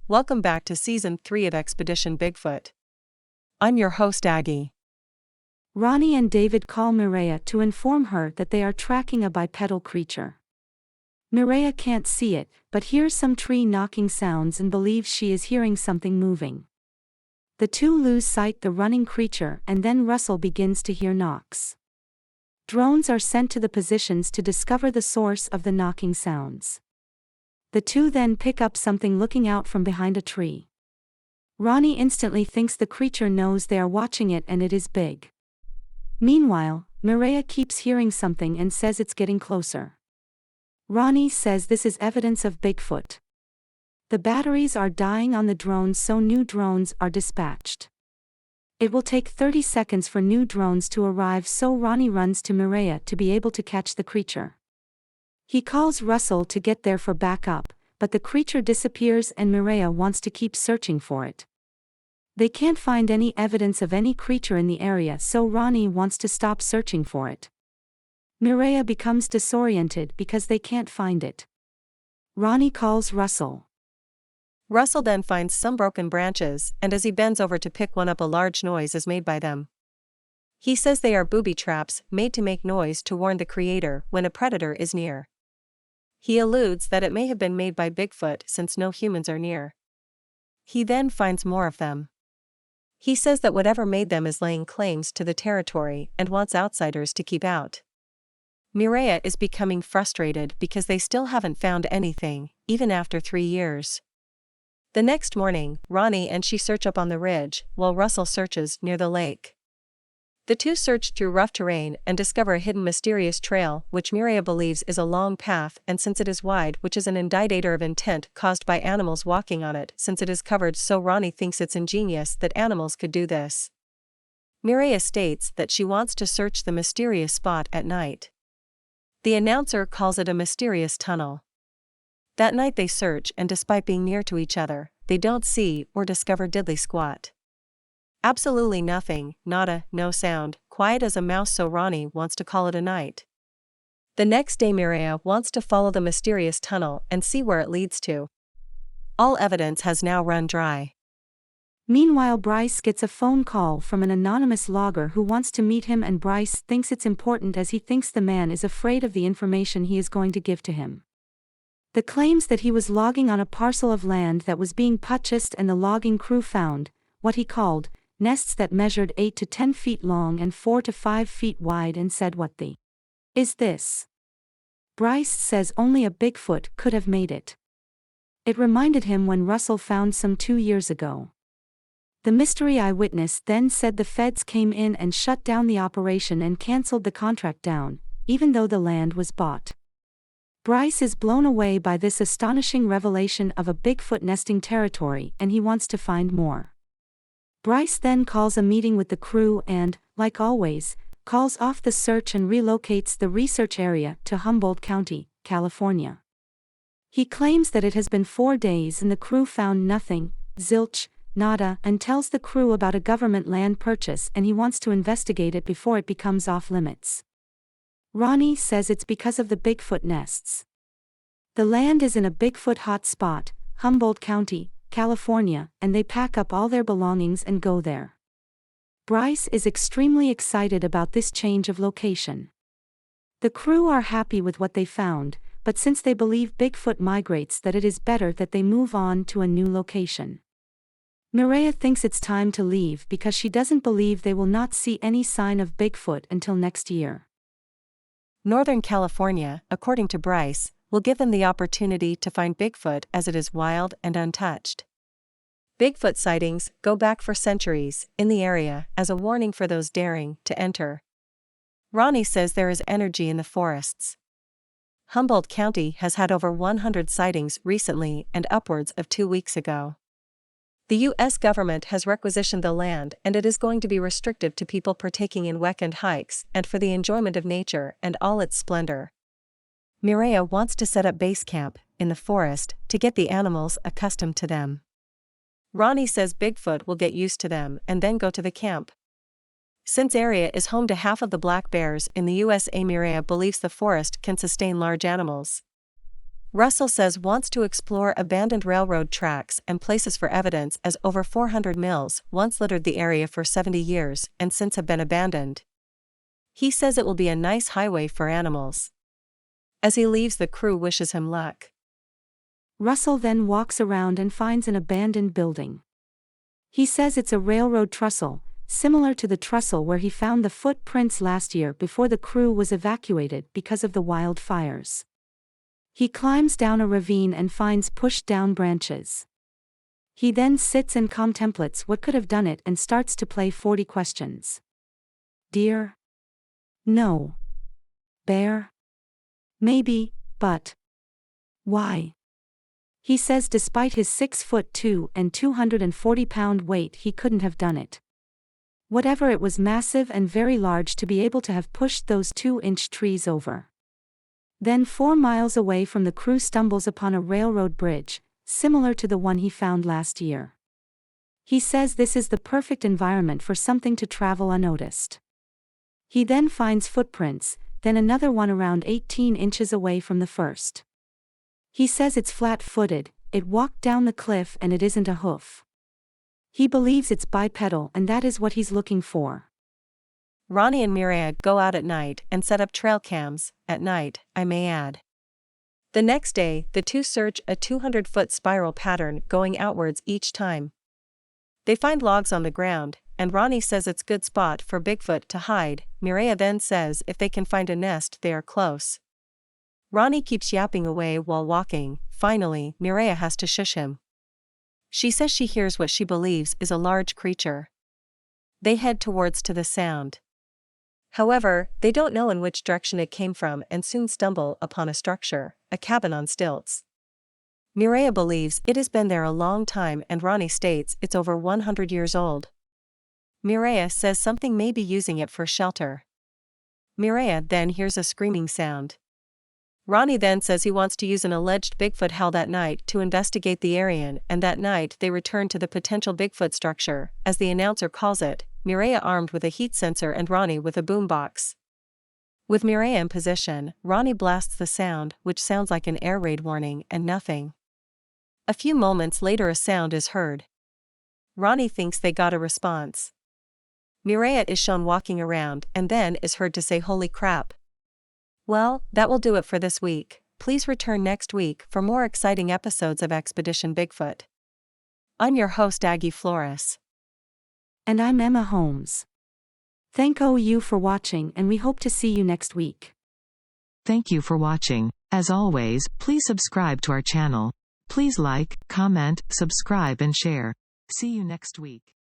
Welcome back to Season 3 of Expedition Bigfoot. I'm your host Aggie. Ronnie and David call Mireya to inform her that they are tracking a bipedal creature. Mireya can't see it, but hears some tree knocking sounds and believes she is hearing something moving. The two lose sight of the running creature, and then Russell begins to hear knocks. Drones are sent to the positions to discover the source of the knocking sounds. The two then pick up something looking out from behind a tree. Ronnie instantly thinks the creature knows they are watching it and it is big. Meanwhile, Mireya keeps hearing something and says it's getting closer. Ronnie says this is evidence of Bigfoot. The batteries are dying on the drones, so new drones are dispatched. It will take 30 seconds for new drones to arrive, so Ronnie runs to Mireya to be able to catch the creature. He calls Russell to get there for backup, but the creature disappears and Mireya wants to keep searching for it. They can't find any evidence of any creature in the area, so Ronnie wants to stop searching for it. Mireya becomes disoriented because they can't find it. Ronnie calls Russell. Russell then finds some broken branches, and as he bends over to pick one up, a large noise is made by them. He says they are booby traps made to make noise to warn the creator when a predator is near. He alludes that it may have been made by Bigfoot since no humans are near. He then finds more of them. He says that whatever made them is laying claims to the territory and wants outsiders to keep out. Mireya is becoming frustrated because they still haven't found anything, even after 3 years. The next morning, Ronnie and she search up on the ridge, while Russell searches near the lake. The two search through rough terrain and discover a hidden mysterious trail, which Mireya believes is a long path, and since it is wide, which is an indicator of intent caused by animals walking on it, since it is covered, so Ronnie thinks it's ingenious that animals could do this. Mireya states that she wants to search the mysterious spot at night. The announcer calls it a mysterious tunnel. That night they search, and despite being near to each other, they don't see or discover diddly squat. Absolutely nothing, nada, no sound, quiet as a mouse, so Ronnie wants to call it a night. The next day Mireya wants to follow the mysterious tunnel and see where it leads to. All evidence has now run dry. Meanwhile, Bryce gets a phone call from an anonymous logger who wants to meet him, and Bryce thinks it's important as he thinks the man is afraid of the information he is going to give to him. The claims that he was logging on a parcel of land that was being purchased, and the logging crew found what he called nests that measured 8 to 10 feet long and 4 to 5 feet wide, and said, "What the is this?" Bryce says only a Bigfoot could have made it. It reminded him when Russell found some 2 years ago. The mystery eyewitness then said the feds came in and shut down the operation and cancelled the contract down, even though the land was bought. Bryce is blown away by this astonishing revelation of a Bigfoot nesting territory, and he wants to find more. Bryce then calls a meeting with the crew and, like always, calls off the search and relocates the research area to Humboldt County, California. He claims that it has been 4 days and the crew found nothing, zilch, nada, and tells the crew about a government land purchase, and he wants to investigate it before it becomes off limits. Ronnie says it's because of the Bigfoot nests. The land is in a Bigfoot hot spot, Humboldt County, California, and they pack up all their belongings and go there. Bryce is extremely excited about this change of location. The crew are happy with what they found, but since they believe Bigfoot migrates, that it is better that they move on to a new location. Mireya thinks it's time to leave because she doesn't believe they will not see any sign of Bigfoot until next year. Northern California, according to Bryce, will give them the opportunity to find Bigfoot as it is wild and untouched. Bigfoot sightings go back for centuries in the area as a warning for those daring to enter. Ronnie says there is energy in the forests. Humboldt County has had over 100 sightings recently and upwards of 2 weeks ago. The U.S. government has requisitioned the land, and it is going to be restrictive to people partaking in weekend hikes and for the enjoyment of nature and all its splendor. Mireya wants to set up base camp in the forest to get the animals accustomed to them. Ronnie says Bigfoot will get used to them and then go to the camp. Since area is home to half of the black bears in the USA, Mireya believes the forest can sustain large animals. Russell says wants to explore abandoned railroad tracks and places for evidence, as over 400 mills once littered the area for 70 years and since have been abandoned. He says it will be a nice highway for animals. As he leaves, the crew wishes him luck. Russell then walks around and finds an abandoned building. He says it's a railroad trestle, similar to the trestle where he found the footprints last year before the crew was evacuated because of the wildfires. He climbs down a ravine and finds pushed down branches. He then sits and contemplates what could have done it and starts to play 40 questions. Deer? No. Bear? Maybe, but why? He says despite his 6'2" and 240-pound weight, he couldn't have done it. Whatever, it was massive and very large to be able to have pushed those 2-inch trees over. Then 4 miles away from the crew stumbles upon a railroad bridge, similar to the one he found last year. He says this is the perfect environment for something to travel unnoticed. He then finds footprints, then another one around 18 inches away from the first. He says it's flat-footed, it walked down the cliff and it isn't a hoof. He believes it's bipedal and that is what he's looking for. Ronnie and Mireya go out at night and set up trail cams, at night, I may add. The next day, the two search a 200-foot spiral pattern going outwards each time. They find logs on the ground, and Ronnie says it's a good spot for Bigfoot to hide. Mireya then says if they can find a nest they are close. Ronnie keeps yapping away while walking. Finally, Mireya has to shush him. She says she hears what she believes is a large creature. They head towards the sound. However, they don't know in which direction it came from and soon stumble upon a structure, a cabin on stilts. Mireya believes it has been there a long time and Ronnie states it's over 100 years old. Mireya says something may be using it for shelter. Mireya then hears a screaming sound. Ronnie then says he wants to use an alleged Bigfoot held that night to investigate the area, and that night they return to the potential Bigfoot structure, as the announcer calls it, Mireya armed with a heat sensor and Ronnie with a boombox. With Mireya in position, Ronnie blasts the sound, which sounds like an air raid warning, and nothing. A few moments later a sound is heard. Ronnie thinks they got a response. Mireya is shown walking around and then is heard to say holy crap. Well, that will do it for this week. Please return next week for more exciting episodes of Expedition Bigfoot. I'm your host Aggie Flores. And I'm Emma Holmes. Thank you for watching and we hope to see you next week. Thank you for watching. As always, please subscribe to our channel. Please like, comment, subscribe and share. See you next week.